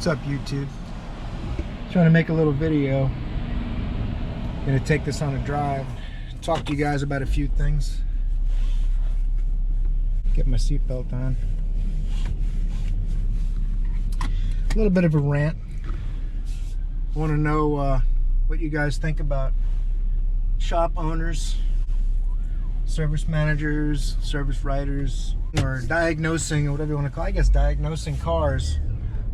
What's up, YouTube? Trying to make a little video. Gonna take this on a drive, talk to you guys about a few things. Get my seatbelt on. A little bit of a rant. I want to know what you guys think about shop owners, service managers, service writers, or diagnosing, or whatever you want to call it. I guess diagnosing cars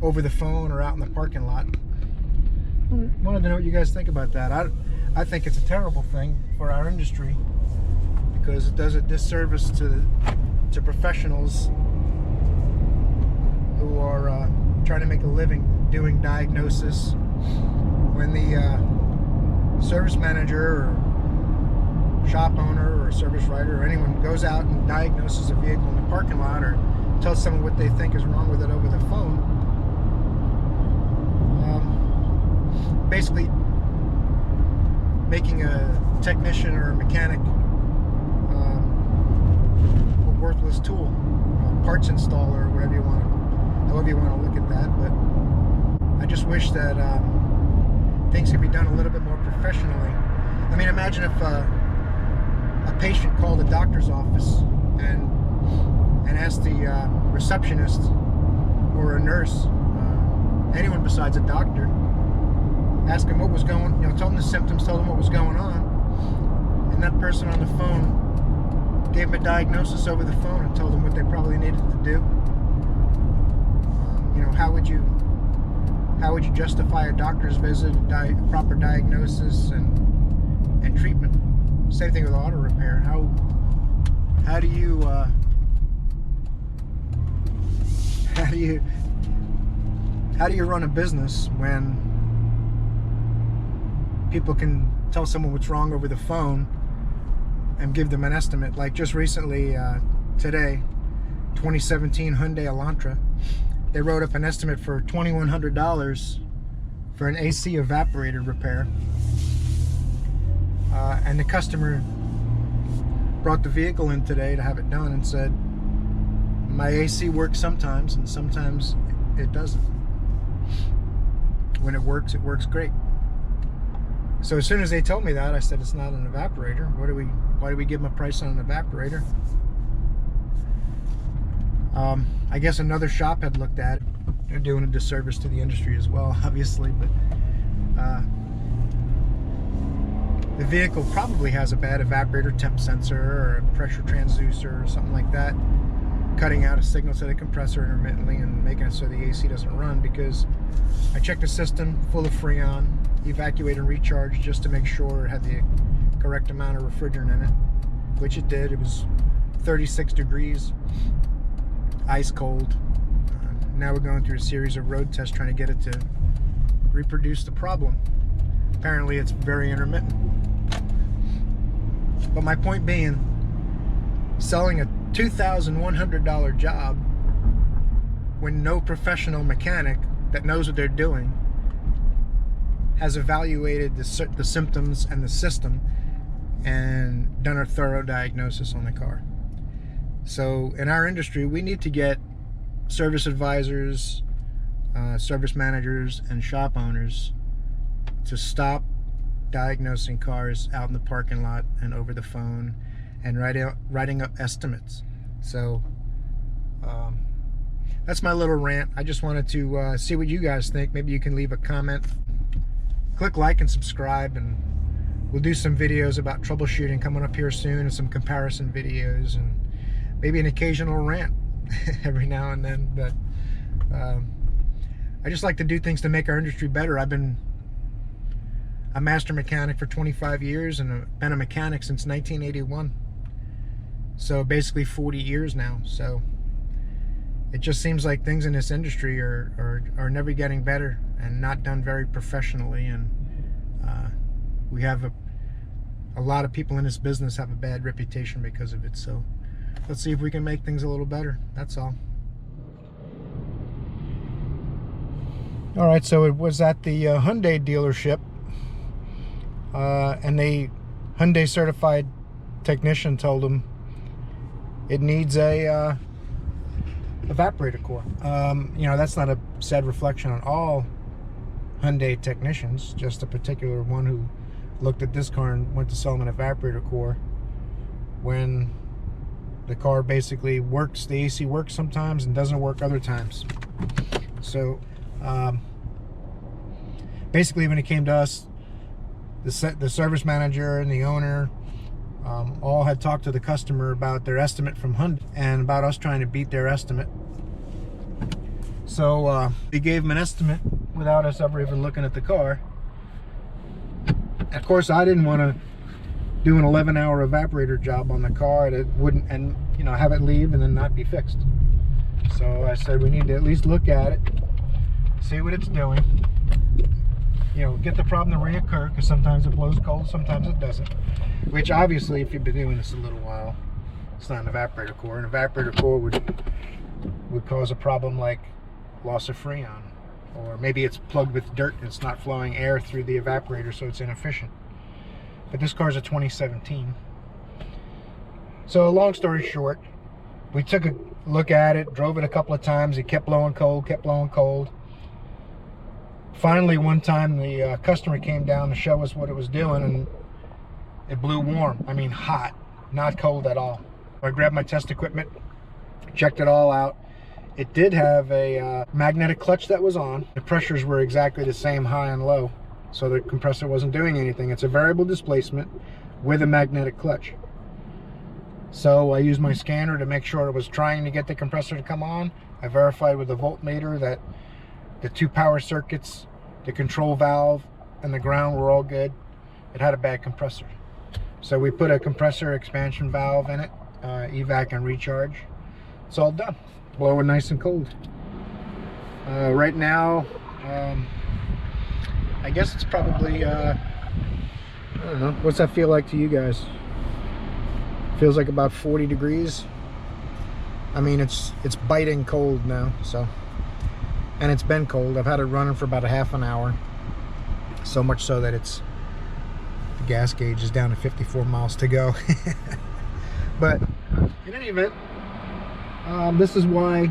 over the phone or out in the parking lot. I wanted to know what you guys think about that. I think it's a terrible thing for our industry because it does a disservice to professionals who are trying to make a living doing diagnosis. When the service manager or shop owner or service writer or anyone goes out and diagnoses a vehicle in the parking lot or tells someone what they think is wrong with it over the phone, basically making a technician or a mechanic a worthless tool, parts installer, or whatever you want to, however you want to look at that. But I just wish that things could be done a little bit more professionally. I mean, imagine if a patient called the doctor's office and asked the receptionist or a nurse, anyone besides a doctor, ask him what was going, told him the symptoms, told him what was going on, and that person on the phone gave him a diagnosis over the phone and told him what they probably needed to do. How would you justify a doctor's visit, a proper diagnosis and treatment? Same thing with auto repair. How do you run a business when people can tell someone what's wrong over the phone and give them an estimate? Like just recently, today, 2017 Hyundai Elantra, they wrote up an estimate for $2,100 for an AC evaporator repair. And the customer brought the vehicle in today to have it done and said, my AC works sometimes and sometimes it doesn't. When it works great. So as soon as they told me that, I said, it's not an evaporator. Why do we give them a price on an evaporator? I guess another shop had looked at it. They're doing a disservice to the industry as well, obviously, but the vehicle probably has a bad evaporator temp sensor or a pressure transducer or something like that, cutting out a signal to the compressor intermittently and making it so the AC doesn't run. Because I checked the system full of Freon, evacuate and recharge, just to make sure it had the correct amount of refrigerant in it, which it did. It was 36 degrees, ice cold. Now we're going through a series of road tests trying to get it to reproduce the problem. Apparently it's very intermittent. But my point being, selling a $2,100 job when no professional mechanic that knows what they're doing has evaluated the symptoms and the system and done a thorough diagnosis on the car. So in our industry, we need to get service advisors, service managers, and shop owners to stop diagnosing cars out in the parking lot and over the phone and writing up estimates. So that's my little rant. I just wanted to see what you guys think. Maybe you can leave a comment, click like and subscribe, and we'll do some videos about troubleshooting coming up here soon, and some comparison videos, and maybe an occasional rant every now and then. But I just like to do things to make our industry better. I've been a master mechanic for 25 years and been a mechanic since 1981. So basically 40 years now. So it just seems like things in this industry are never getting better and not done very professionally. And we have a lot of people in this business have a bad reputation because of it. So let's see if we can make things a little better. That's all. All right, so it was at the Hyundai dealership, and the Hyundai certified technician told him it needs a evaporator core. You know, that's not a sad reflection on all Hyundai technicians, just a particular one who looked at this car and went to sell them an evaporator core when the car basically works, the AC works sometimes and doesn't work other times. So basically when it came to us, the service manager and the owner all had talked to the customer about their estimate from Hyundai and about us trying to beat their estimate. So we gave them an estimate without us ever even looking at the car. Of course, I didn't want to do an 11-hour evaporator job on the car that wouldn't, and you know, have it leave and then not be fixed. So I said we need to at least look at it, see what it's doing. You know, get the problem to reoccur, because sometimes it blows cold, sometimes it doesn't. Which obviously, if you've been doing this a little while, it's not an evaporator core. An evaporator core would cause a problem like loss of freon, or maybe it's plugged with dirt and it's not flowing air through the evaporator, so it's inefficient. But this car's a 2017. So long story short, we took a look at it, drove it a couple of times. It kept blowing cold, kept blowing cold. Finally, one time the customer came down to show us what it was doing, and it blew warm. I mean hot, not cold at all. I grabbed my test equipment, checked it all out. It did have a magnetic clutch that was on. The pressures were exactly the same, high and low, so the compressor wasn't doing anything. It's a variable displacement with a magnetic clutch. So I used my scanner to make sure it was trying to get the compressor to come on. I verified with the voltmeter that the 2 power circuits, the control valve, and the ground were all good. It had a bad compressor. So we put a compressor expansion valve in it, evac and recharge. It's all done. Blowing nice and cold. Right now, I guess it's probably, I don't know, what's that feel like to you guys? Feels like about 40 degrees. I mean, it's biting cold now, so. And it's been cold. I've had it running for about a half an hour. So much so that the gas gauge is down to 54 miles to go. But in any event, this is why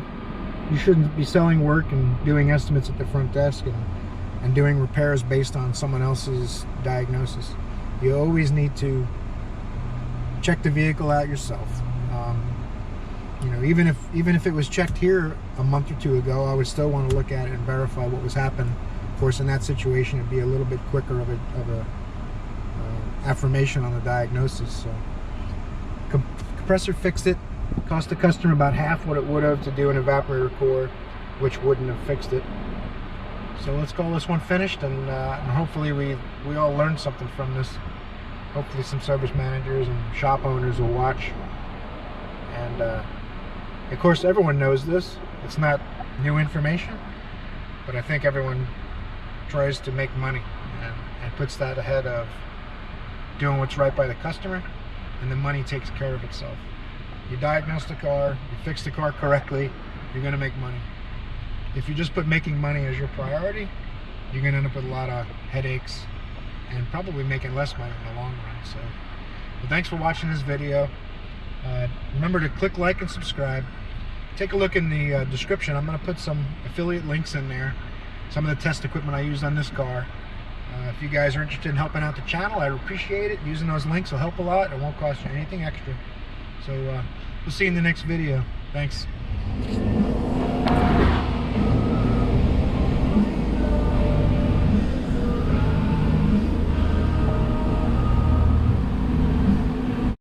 you shouldn't be selling work and doing estimates at the front desk and doing repairs based on someone else's diagnosis. You always need to check the vehicle out yourself. You know, even if it was checked here a month or two ago, I would still want to look at it and verify what was happening. Of course, in that situation, it'd be a little bit quicker of a affirmation on the diagnosis. So, compressor fixed it. Cost the customer about half what it would have to do an evaporator core, which wouldn't have fixed it. So let's call this one finished, and hopefully we all learned something from this. Hopefully some service managers and shop owners will watch. And of course, everyone knows this. It's not new information, but I think everyone tries to make money and puts that ahead of doing what's right by the customer, and the money takes care of itself. You diagnose the car, you fix the car correctly, you're going to make money. If you just put making money as your priority, you're going to end up with a lot of headaches and probably making less money in the long run. So, well, thanks for watching this video. Remember to click like and subscribe. Take a look in the description. I'm going to put some affiliate links in there, some of the test equipment I used on this car. If you guys are interested in helping out the channel, I'd appreciate it. Using those links will help a lot. It won't cost you anything extra. So we'll see you in the next video. Thanks.